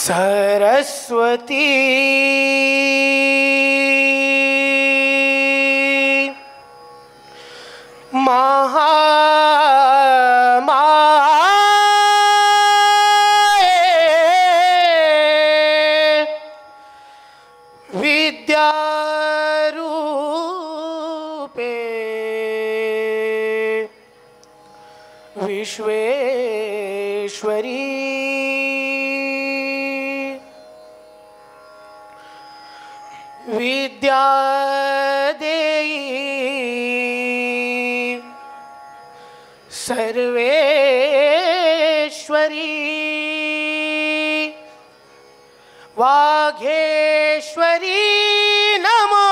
सरस्वती महामाये विद्यारूपे विश्वेश्वरी विद्यादेयी सर्वेश्वरी वाघेश्वरी नमोस्तुते।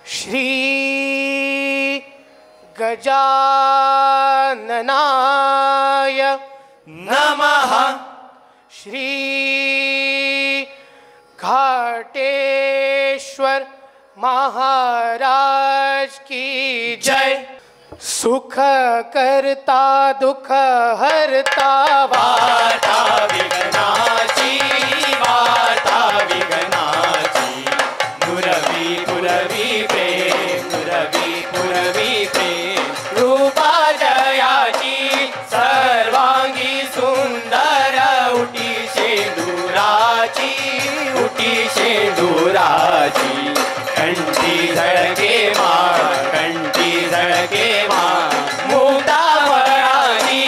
श्री गजाननाय नमः। श्री घाटेश्वर महाराज की जय। सुख करता दुख हरता वार्ता विघ्नाची, वार्ता विघ्नाची। पुरवी पुरवी प्रेम, पुरवी पुरवी प्रेम। रूपा जयाची सर्वांगी सुंदर उटी शेंदुराची, उटी शेंदुराची। कंठी झळके माळ, कंठी झळके माळ। मुक्ता फळाची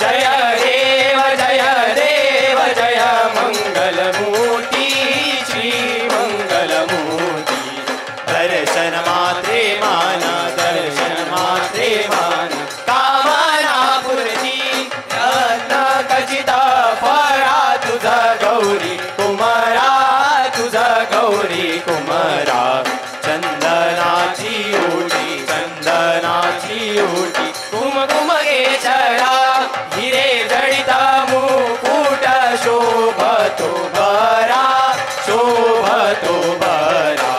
जय देव जय देव जय मंगलमूर्ती, श्री मंगलमूर्ती। दर्शन मात्रे मान, दर्शन मात्रे मान। कामना पूर्ती रत्न खचित फळा तुझा गौरी कुमारा, तुझा गौरी कुमारा। चंदनाची ओटी, चंदनाची ओटी। कुमकुम केशरा हिरे जडिता मुकुट शोभतो बरा, शोभतो बरा।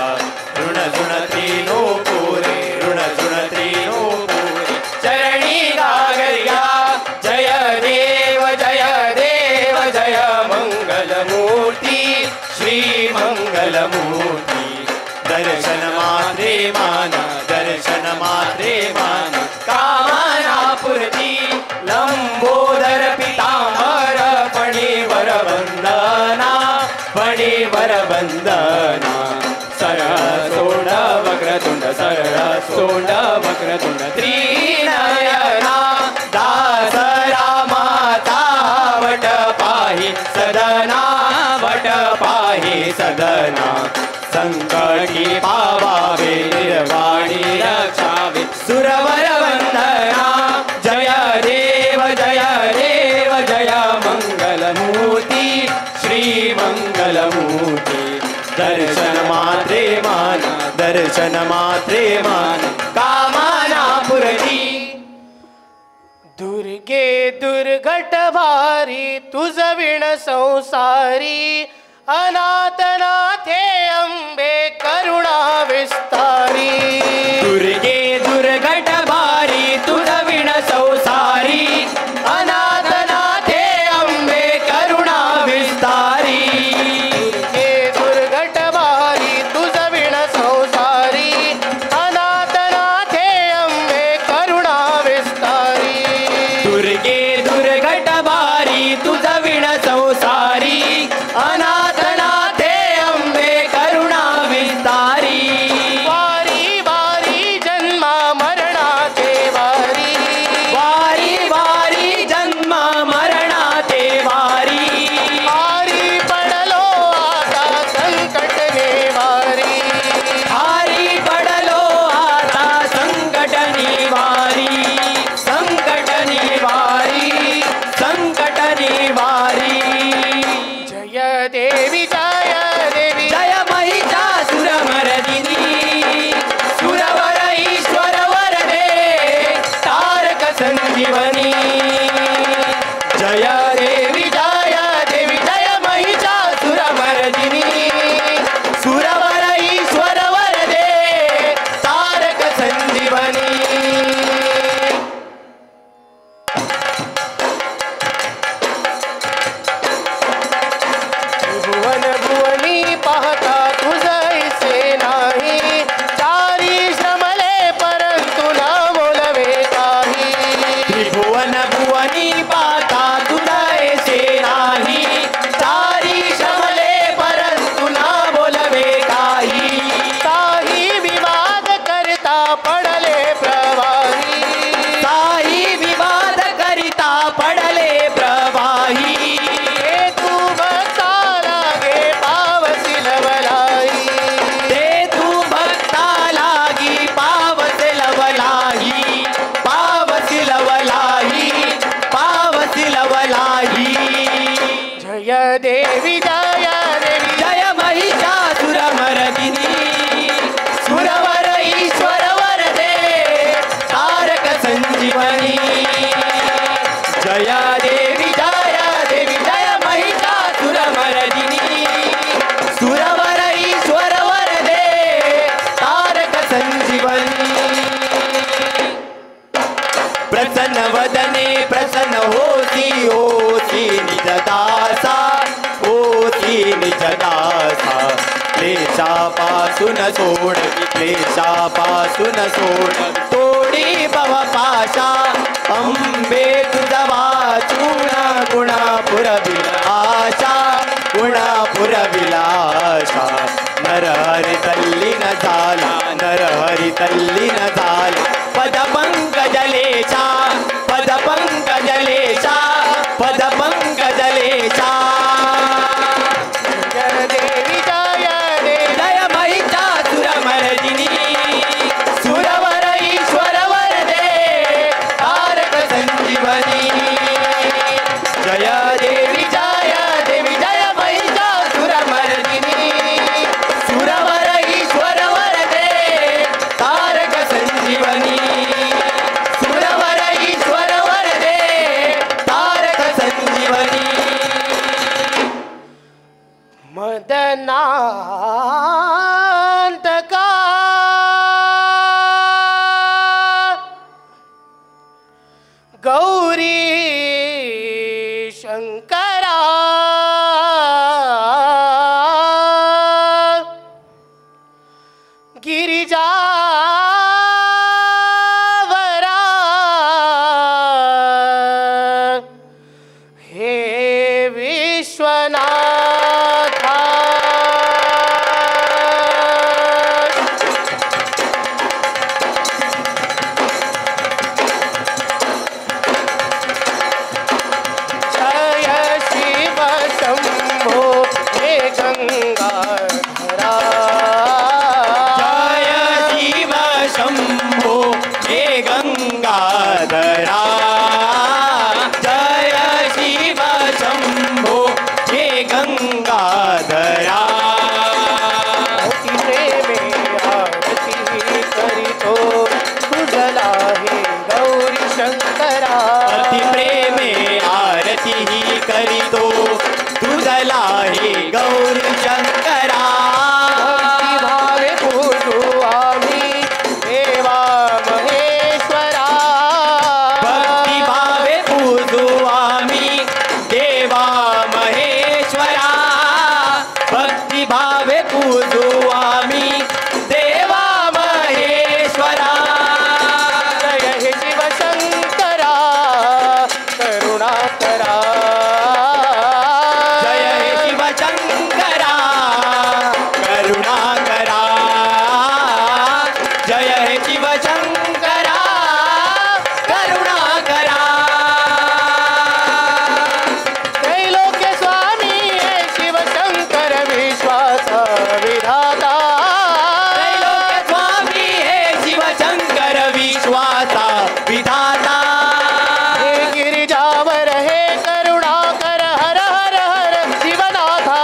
ऋण ऋण त्रिनो पुरे, ऋण ऋण त्रिनो पुरे। चरणी गागर्या जय देव जय देव जय मंगलमूर्ती, श्री मंगलमूर्ती। दर्शन मात्रे मान, दर्शन मात्रे मान। कामना पूर्ती लंबोदर पीतांबर फणीवर वंदना, फणीवर वंदना। सरळ सोंड वक्रतुंड, सरळ सोंड वक्रतुंड। त्रिनयना दास रामाचा वट पाहि सदना, वट पाहि सदना। संकटी पावावे निर्वाणी रक्षावे सुरवर वंदना। जय देव जय देव जय मंगलमूर्ती, श्री मंगलमूर्ती। दर्शन मात्रे मान, दर्शन मात्रे मान। कामना पूर्ती दुर्गे दुर्घट भारी तुझ विण संसारी। अनाथनाथे अंबे करुणा विस्तारी। दुर्गे दुर्घट भारी तुझ विण संसारी। अनाथनाथे अंबे करुणा विस्तारी। दुर्गे दुर्घट भारी तुझ विण संसारी। अनाथनाथे अंबे करुणा विस्तारी। दुर्गे दुर्घट भारी तुझ विण संसारी। अनाथनाथे अंबे करुणा विस्तारी। पडले प्रवाही साई विवाद करिता पडले प्रवाही हे तू भक्ता लागे पावसी लवलाई ते तू भक्ता लागी पावस लवलाही पावस लवलाही पावस लवलाही जय देवी जय देवी जय महिषासुरमर्दिनी सुरवर ईश्वर वरदे तारक संजीवनी जय देवी जय महिषासुरमर्दिनी सुरवर ईश्वर वरदे तारक संजीवनी प्रसन्न वदने प्रसन्न होसी होसी निज दासा होसी निज दासा क्लेशापासून सोड क्लेशापासून सोड तोडी भव पाशा अंबे तुझा वाचून गुणापुर विलासा गुणापुर विलासा नरहरी तल्लीन झाला नरहरी तल्लीन झाला पद पंकजलेशा पद पंकजलेशा पद पंकजलेशा जय देवी जय देवी जय महिषासुरमर्दिनी सुरवर ईश्वर वरदे तारक संजीवनी जय देवी जय महिषासुरमर्दिनी सुरवर ईश्वर वरदे तारक संजीवनी सुरवर ईश्वर वरदे तारक संजीवनी मदनांतका गौरी शंकरा गिरिजावरा हे विश्वनाथा जय शिव शंभो हे गंगाधरा जय शिव शंभो हे गंगाधरा जय शिव शंभो हे गंगाधरा अति प्रेमे आरती करितो तुझला हे गौरी शंकरा अति प्रेमे आरती ही करितो तुझला हे गौरी शंकरा भक्ती भावे पूजू आम्ही देवा महेश्वरा भक्ती भावे पूजू आम्ही देवा महेश्वरा भक्ती भावे पूजू आम्ही देवा महेश्वरा जय हे शिव शंकरा करुणा करा जय हे शिव शंकरा करुणा करा जय हे शिव शंकरा करुणा करा त्रैलोक्य स्वामी हे शिव शंकर विश्वास विधाता त्रैलोक्य स्वामी हे शिव शंकर विश्वासा विधाता हे गिरिजावर हे करुणाकर हर हर हर शिवनाथा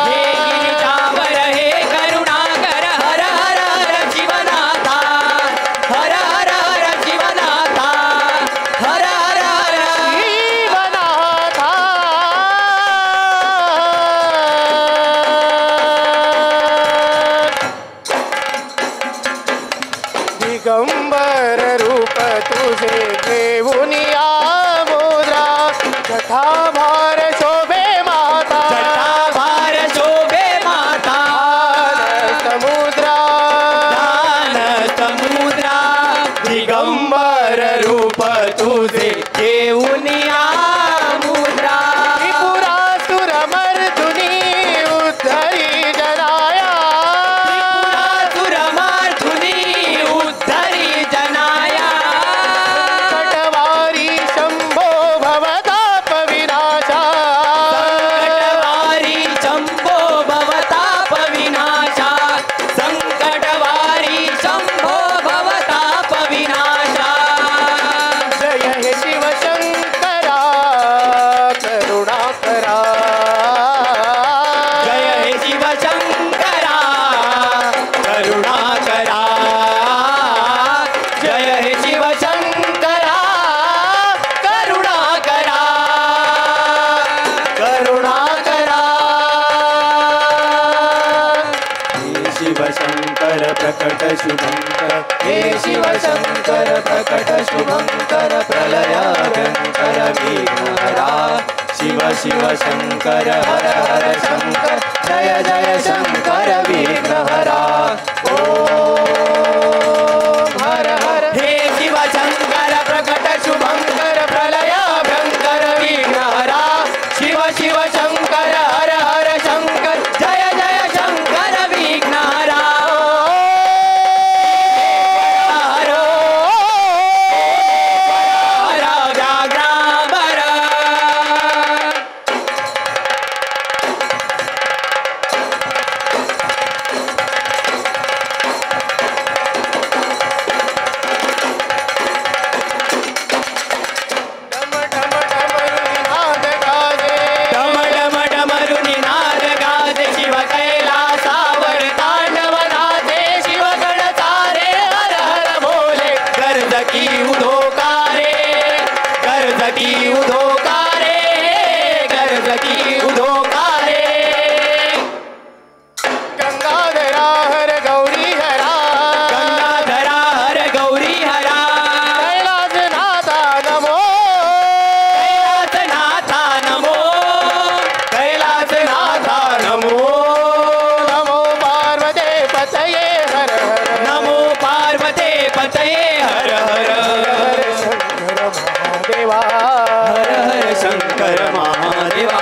हे गिरिजावर हे करुणाकर हर हर हर शिवनाथा हर हर हर शिवनाथा हर हर हर शिवनाथा दिगंबर रूप तुझे घेऊन या मुद्रा जठाभार शोभे माता जटाभार शोभे माता समुद्रा दान समुद्रा दिगंबर रूप तुझे घेऊन या मुद्रा त्रिपुरासुर मर्दुनी उद्धरी जनाया त्रिपुरासुर मार्धुनी प्रकट शुभंकर हे शिव शंकर प्रकट शुभंकर प्रलयाभ्यंकर विघ्नहरा शिव शिव शंकर हर हर शंकर जय जय शंकर विघ्नहरा ओम हर हर हे शिव शंकर प्रकट शुभंकर प्रलयाभ्यंकर विघ्नहरा शिव शिव शंकर हर हर शंकर जय जय शंकर विघ्नहरा शंकर महादेवा